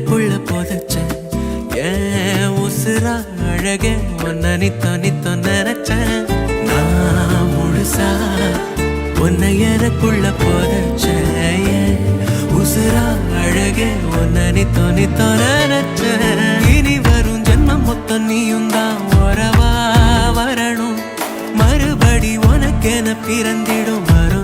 எனக்குள்ள புதைச்சேன் ஏன் உசுரா அழகே உன்னை நித்தோ நினைச்சேன் நான் முழுசா உன்னை எனக்குள்ள புதைச்சேன் ஏன் உசுரா அழகே உன்னை நித்தோ நினைச்சேன் இனி வரும் ஜென்மம் மொத்தம் நீயும் தான் உறவா வரணும் மறுபடி உனக்கென பிறந்திடும் வரும்